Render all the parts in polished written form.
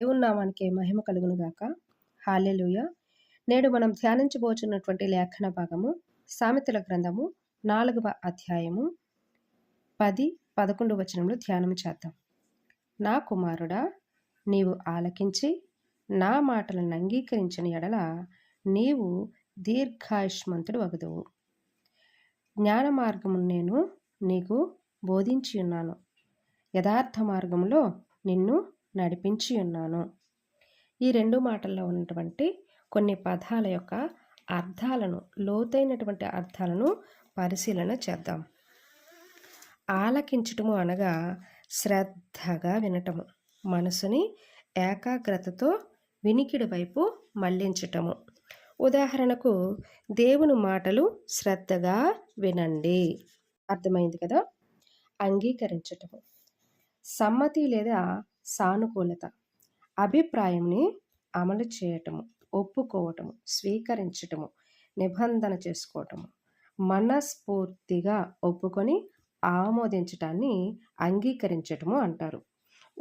దేవుని నామానికి మహిమ కలుగును గాక. హల్లెలూయా. నేడు మనం ధ్యానించబోచున్నటువంటి లేఖన భాగము సామెతల గ్రంథము 4వ అధ్యాయము 10, 11 వచనములు ధ్యానం చేద్దాం. నా కుమారుడా, నీవు ఆలకించి నా మాటలను అంగీకరించిన ఎడల నీవు దీర్ఘాయుష్మంతుడు వగదువు. జ్ఞాన మార్గమును నేను నీకు బోధించి ఉన్నాను, యథార్థ మార్గములో నిన్ను నడిపించి ఉన్నాను. ఈ రెండు మాటల్లో ఉన్నటువంటి కొన్ని పదాల యొక్క అర్థాలను, లోతైనటువంటి అర్థాలను పరిశీలన చేద్దాం. ఆలకించటము అనగా శ్రద్ధగా వినటము, మనసుని ఏకాగ్రతతో వినికిడి వైపు మళ్లించటము. ఉదాహరణకు, దేవుని మాటలు శ్రద్ధగా వినండి. అర్థమైంది కదా. అంగీకరించటము, సమ్మతి లేదా సానుకూలత, అభిప్రాయంని అమలు చేయటము, ఒప్పుకోవటము, స్వీకరించటము, నిబంధన చేసుకోవటము, మనస్ఫూర్తిగా ఒప్పుకొని ఆమోదించటాన్ని అంగీకరించటము అంటారు.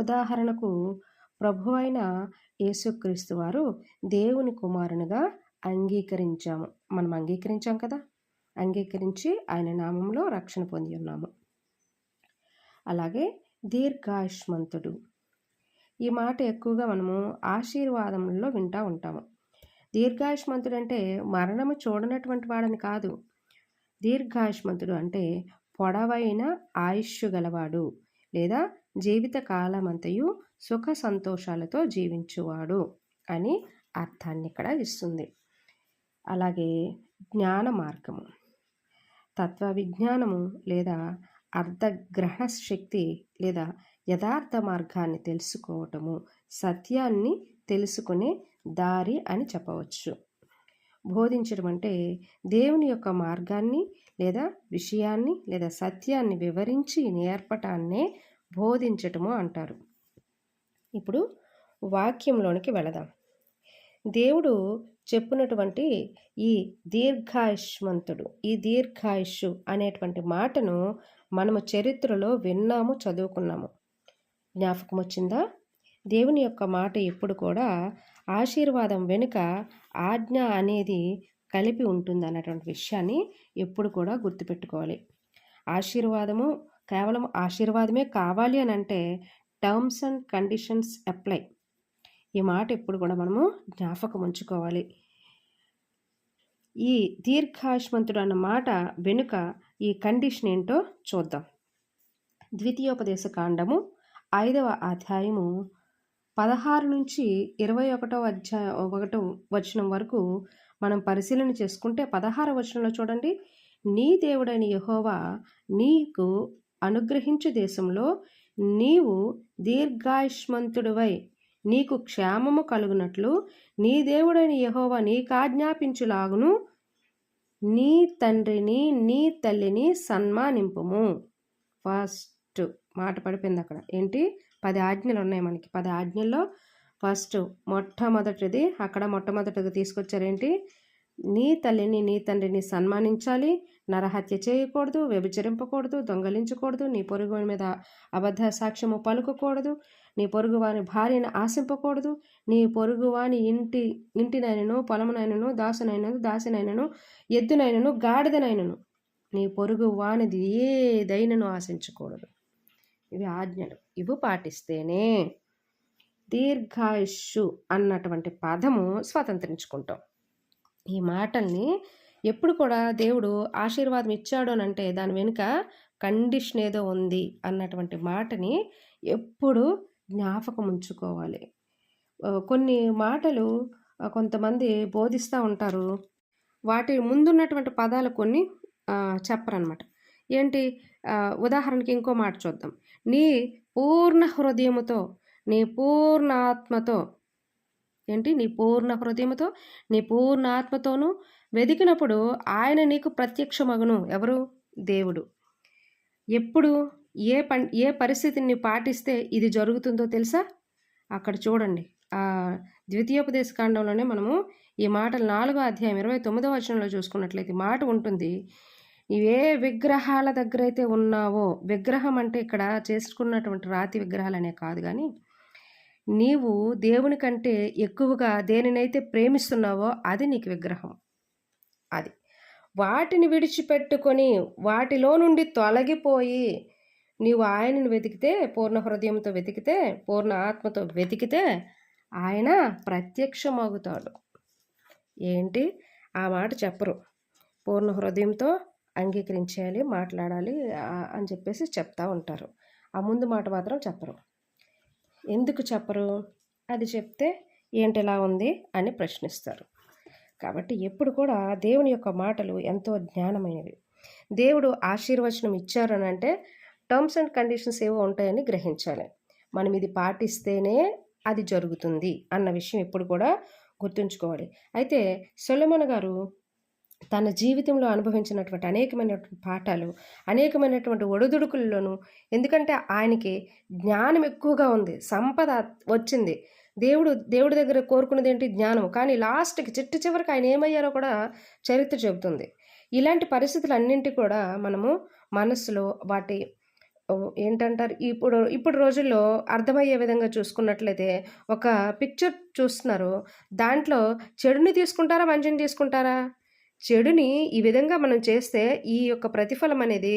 ఉదాహరణకు, ప్రభువైన యేసుక్రీస్తు వారు దేవుని కుమారునిగా అంగీకరించాము. మనం అంగీకరించాం కదా, అంగీకరించి ఆయన నామంలో రక్షణ పొంది ఉన్నాము. అలాగే దీర్ఘాయుష్మంతుడు, ఈ మాట ఎక్కువగా మనము ఆశీర్వాదంలో వింటూ ఉంటాము. దీర్ఘాయుష్మంతుడు అంటే మరణము చూడనటువంటి వాడని కాదు. దీర్ఘాయుష్మంతుడు అంటే పొడవైన ఆయుష్ గలవాడు లేదా జీవిత కాలమంతయు సుఖ సంతోషాలతో జీవించువాడు అని అర్థాన్ని ఇక్కడ ఇస్తుంది. అలాగే జ్ఞాన మార్గము, తత్వ విజ్ఞానము లేదా అర్థగ్రహణ శక్తి లేదా యథార్థ మార్గాన్ని తెలుసుకోవటము, సత్యాన్ని తెలుసుకునే దారి అని చెప్పవచ్చు. బోధించడం అంటే దేవుని యొక్క మార్గాన్ని లేదా విషయాన్ని లేదా సత్యాన్ని వివరించి నేర్పటాన్నే బోధించటము అంటారు. ఇప్పుడు వాక్యంలోనికి వెళదాం. దేవుడు చెప్పినటువంటి ఈ దీర్ఘాయుష్మంతుడు, ఈ దీర్ఘాయుష్ అనేటువంటి మాటను మనము చరిత్రలో విన్నాము, చదువుకున్నాము. జ్ఞాపకం వచ్చిందా? దేవుని యొక్క మాట ఎప్పుడు కూడా ఆశీర్వాదం వెనుక ఆజ్ఞ అనేది కలిపి ఉంటుంది అన్నటువంటి విషయాన్ని ఎప్పుడు కూడా గుర్తుపెట్టుకోవాలి. ఆశీర్వాదము కేవలం ఆశీర్వాదమే కావాలి అని అంటే టర్మ్స్ అండ్ కండిషన్స్ అప్లై. ఈ మాట ఎప్పుడు కూడా మనము జ్ఞాపకం ఉంచుకోవాలి. ఈ దీర్ఘాయుష్మంతుడు అన్న మాట వెనుక ఈ కండిషన్ ఏంటో చూద్దాం. ద్వితీయోపదేశ కాండము 5వ అధ్యాయము 16 నుంచి 21 వచనం వరకు మనం పరిశీలన చేసుకుంటే 16వ వచనంలో చూడండి. నీ దేవుడైన యెహోవా నీకు అనుగ్రహించు దేశంలో నీవు దీర్ఘాయుష్మంతుడివై నీకు క్షేమము కలుగునట్లు నీ దేవుడైన యెహోవా నీకాజ్ఞాపించులాగును నీ తండ్రిని నీ తల్లిని సన్మానింపుము. ఫస్ట్ మాట పడిపోయింది అక్కడ. ఏంటి? 10 ఆజ్ఞలు ఉన్నాయి మనకి. 10 ఆజ్ఞల్లో ఫస్ట్ మొట్టమొదటిది అక్కడ మొట్టమొదటిగా తీసుకొచ్చారేంటి? నీ తల్లిని నీ తండ్రిని సన్మానించాలి, నరహత్య చేయకూడదు, వ్యభిచరింపకూడదు, దొంగలించకూడదు, నీ పొరుగు మీద అబద్ధ సాక్ష్యము పలుకకూడదు, నీ పొరుగువాని భార్యను ఆశింపకూడదు, నీ పొరుగువాని ఇంటినైనను పొలమునైనను దాసినైనను ఎద్దునైనను గాడిదనైనను నీ పొరుగు వానిది ఏదైనను ఆశించకూడదు. ఇవి ఆజ్ఞలు. ఇవి పాటిస్తేనే దీర్ఘాయుష్షు అన్నటువంటి పదము స్వతంత్రించుకుంటాం. ఈ మాటల్ని ఎప్పుడు కూడా దేవుడు ఆశీర్వాదం ఇచ్చాడు అని అంటే దాని వెనుక కండిషన్ ఏదో ఉంది అన్నటువంటి మాటని ఎప్పుడు జ్ఞాపకం ఉంచుకోవాలి. కొన్ని మాటలు కొంతమంది బోధిస్తూ ఉంటారు, వాటి ముందున్నటువంటి పదాలు కొన్ని చెప్పరనమాట. ఏంటి? ఉదాహరణకి ఇంకో మాట చూద్దాం. నీ పూర్ణ హృదయముతో, నీ పూర్ణ ఆత్మతో, ఏంటి? నీ పూర్ణ హృదయముతో నీ పూర్ణ ఆత్మతోనూ వెదికినప్పుడు ఆయన నీకు ప్రత్యక్షమగును. ఎవరు? దేవుడు. ఎప్పుడు ఏ పరిస్థితిని పాటిస్తే ఇది జరుగుతుందో తెలుసా? అక్కడ చూడండి. ద్వితీయోపదేశ కాండంలోనే మనము ఈ మాటలు 4వ అధ్యాయం 29వ వచనంలో చూసుకున్నట్లయితే మాట ఉంటుంది. నీవే విగ్రహాల దగ్గర అయితే ఉన్నావో, విగ్రహం అంటే ఇక్కడ చేసుకున్నటువంటి రాతి విగ్రహాలనే కాదు, కానీ నీవు దేవుని కంటే ఎక్కువగా దేనినైతే ప్రేమిస్తున్నావో అది నీకు విగ్రహం. అది వాటిని విడిచిపెట్టుకొని వాటిలో నుండి తొలగిపోయి నీవు ఆయనను వెతికితే, పూర్ణ హృదయంతో వెతికితే, పూర్ణ ఆత్మతో వెతికితే ఆయన ప్రత్యక్షమవుతాడు. ఏంటి ఆ మాట చెప్పరు. పూర్ణ హృదయంతో అంగీకరించేయాలి, మాట్లాడాలి అని చెప్పేసి చెప్తా ఉంటారు. ఆ ముందు మాట మాత్రం చెప్పరు. ఎందుకు చెప్పరు? అది చెప్తే ఏంటిలా ఉంది అని ప్రశ్నిస్తారు. కాబట్టి ఎప్పుడు కూడా దేవుని యొక్క మాటలు ఎంతో జ్ఞానమైనవి. దేవుడు ఆశీర్వచనం ఇచ్చారని అంటే టర్మ్స్ అండ్ కండిషన్స్ ఏవో ఉంటాయని గ్రహించాలి. మనం ఇది పాటిస్తేనే అది జరుగుతుంది అన్న విషయం ఎప్పుడు కూడా గుర్తుంచుకోవాలి. అయితే సొలొమోను గారు తన జీవితంలో అనుభవించినటువంటి అనేకమైనటువంటి పాఠాలు, అనేకమైనటువంటి ఒడిదుడుకుల్లోనూ, ఎందుకంటే ఆయనకి జ్ఞానం ఎక్కువగా ఉంది, సంపద వచ్చింది, దేవుడి దగ్గర కోరుకున్నది ఏంటి? జ్ఞానం. కానీ లాస్ట్కి చివరికి ఆయన ఏమయ్యారో కూడా చరిత్ర చెబుతుంది. ఇలాంటి పరిస్థితులన్నింటి కూడా మనము మనస్సులో వాటి ఏంటంటారు, ఇప్పుడు రోజుల్లో అర్థమయ్యే విధంగా చూసుకున్నట్లయితే ఒక పిక్చర్ చూస్తున్నారు, దాంట్లో చెడుని తీసుకుంటారా, మంచిని తీసుకుంటారా? చెడుని ఈ విధంగా మనం చేస్తే ఈ యొక్క ప్రతిఫలం అనేది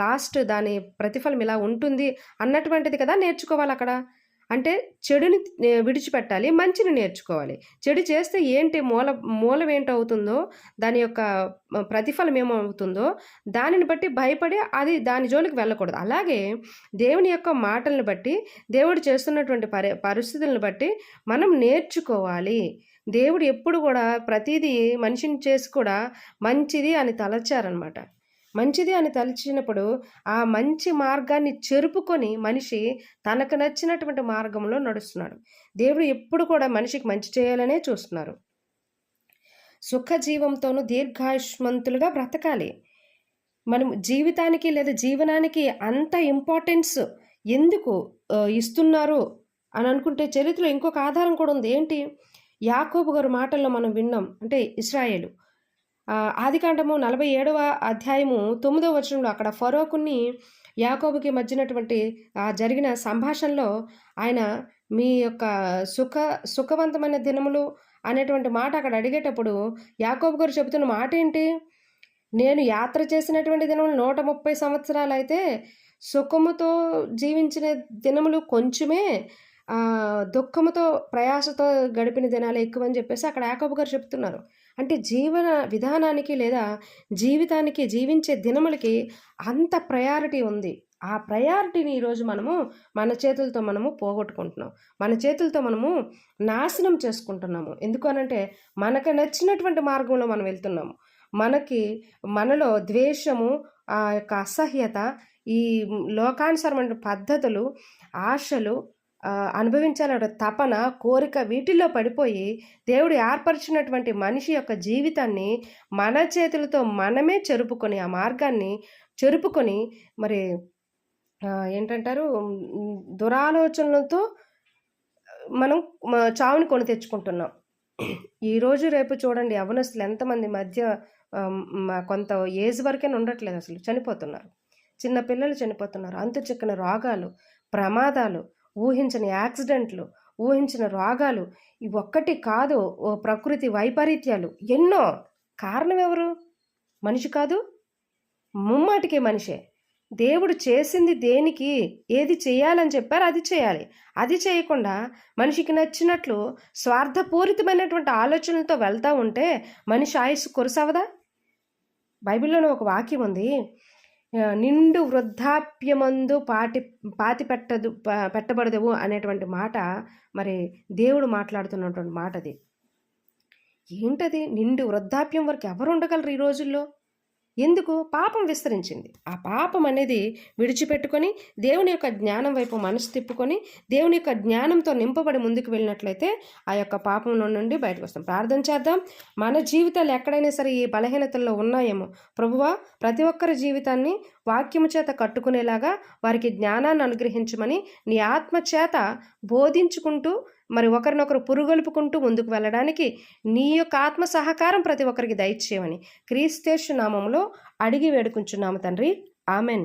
లాస్ట్ దాని ప్రతిఫలం ఇలా ఉంటుంది అన్నటువంటిది కదా నేర్చుకోవాలి అక్కడ. అంటే చెడుని విడిచిపెట్టాలి, మంచిని నేర్చుకోవాలి. చెడు చేస్తే ఏంటి మూలం ఏంటవుతుందో, దాని యొక్క ప్రతిఫలం ఏమవుతుందో దానిని బట్టి భయపడి దాని జోలికి వెళ్ళకూడదు. అలాగే దేవుని యొక్క మాటలను బట్టి, దేవుడు చేస్తున్నటువంటి పరిస్థితులను బట్టి మనం నేర్చుకోవాలి. దేవుడు ఎప్పుడు కూడా ప్రతిదీ మనిషిని చేసి కూడా మంచిది అని తలచారనమాట. మంచిది అని తలచినప్పుడు ఆ మంచి మార్గాన్ని చెరుపుకొని మనిషి తనకు నచ్చినటువంటి మార్గంలో నడుస్తున్నాడు. దేవుడు ఎప్పుడు కూడా మనిషికి మంచి చేయాలనే చూస్తున్నారు. సుఖజీవంతోనూ దీర్ఘాయుష్మంతులుగా బ్రతకాలి. మనం జీవితానికి లేదా జీవనానికి అంత ఇంపార్టెన్స్ ఎందుకు ఇస్తున్నారు అని అనుకుంటే చరిత్రలో ఇంకొక ఆధారం కూడా ఉంది. ఏంటి? యాకోబు గారి మాటల్లో మనం విన్నాం. అంటే ఇశ్రాయేలు ఆదికాండము 47వ అధ్యాయము 9వ వచనంలో అక్కడ ఫరోకుని యాకోబుకి మధ్యనటువంటి జరిగిన సంభాషణలో ఆయన మీ యొక్క సుఖవంతమైన దినములు అనేటువంటి మాట అక్కడ అడిగేటప్పుడు యాకోబు గారు చెబుతున్న మాట ఏంటి? నేను యాత్ర చేసినటువంటి దినములు 130 సంవత్సరాలు అయితే సుఖముతో జీవించిన దినములు కొంచెమే, దుఃఖముతో ప్రయాసతో గడిపిన దినాలు ఎక్కువని చెప్పేసి అక్కడ యాకోబు గారు చెప్తున్నారు. అంటే జీవన విధానానికి లేదా జీవితానికి, జీవించే దినములకి అంత ప్రయారిటీ ఉంది. ఆ ప్రయారిటీని ఈరోజు మన చేతులతో మనము పోగొట్టుకుంటున్నాం, మన చేతులతో మనము నాశనం చేసుకుంటున్నాము. ఎందుకు అనంటే మనకు నచ్చినటువంటి మార్గంలో మనం వెళ్తున్నాము. మనలో ద్వేషము, ఆ యొక్క అసహ్యత, ఈ లోకానుసారమైన పద్ధతులు, ఆశలు, అనుభవించాలన్న తపన, కోరిక, వీటిల్లో పడిపోయి దేవుడు ఏర్పరిచినటువంటి మనిషి యొక్క జీవితాన్ని మన చేతులతో మనమే చెరుపుకొని, ఆ మార్గాన్ని చెరుపుకొని మరి ఏంటంటారు, దురాలోచనలతో మనం చావుని కొని తెచ్చుకుంటున్నాం. ఈరోజు రేపు చూడండి, యవ్వనస్తులు ఎంతమంది మధ్య కొంత ఏజ్ వరకైనా ఉండట్లేదు, అసలు చనిపోతున్నారు. చిన్న పిల్లలు చనిపోతున్నారు. అంతు చిక్కని రోగాలు, ప్రమాదాలు, ఊహించని యాక్సిడెంట్లు, ఊహించిన రోగాలు, ఇవి ఒక్కటి కాదు, ప్రకృతి వైపరీత్యాలు ఎన్నో. కారణం ఎవరు? మనిషి కాదు, ముమ్మాటికే మనిషే. దేవుడు చేసింది దేనికి, ఏది చేయాలని చెప్పారు అది చేయాలి. అది చేయకుండా మనిషికి నచ్చినట్లు స్వార్థపూరితమైనటువంటి ఆలోచనలతో వెళ్తూ ఉంటే మనిషి ఆయుస్సు కొరసవదా? బైబిల్లోనే ఒక వాక్యం ఉంది, నిండు వృద్ధాప్యమందు పాతి పెట్టబడదువు అనేటువంటి మాట మరి దేవుడు మాట్లాడుతున్నటువంటి మాట. అది ఏంటది? నిండు వృద్ధాప్యం వరకు ఎవరు ఉండగలరు ఈ రోజుల్లో? ఎందుకు? పాపం విస్తరించింది. ఆ పాపం అనేది విడిచిపెట్టుకొని దేవుని యొక్క జ్ఞానం వైపు మనసు తిప్పుకొని దేవుని యొక్క జ్ఞానంతో నింపబడి ముందుకు వెళ్ళినట్లయితే ఆ యొక్క పాపంలో నుండి బయటకు వస్తాం. ప్రార్థన చేద్దాం. మన జీవితాలు ఎక్కడైనా సరే ఈ బలహీనతల్లో ఉన్నాయేమో ప్రభువా, ప్రతి ఒక్కరి జీవితాన్ని వాక్యము చేత కట్టుకునేలాగా వారికి జ్ఞానాన్ని అనుగ్రహించమని నీ ఆత్మ చేత బోధించుకుంటూ మరి ఒకరినొకరు పురుగొలుపుకుంటూ ముందుకు వెళ్ళడానికి నీ యొక్క ఆత్మ సహకారం ప్రతి ఒక్కరికి దయచేయమని క్రీస్తు నామములో అడిగి వేడుకుంటున్నాము తండ్రి. ఆమెన్.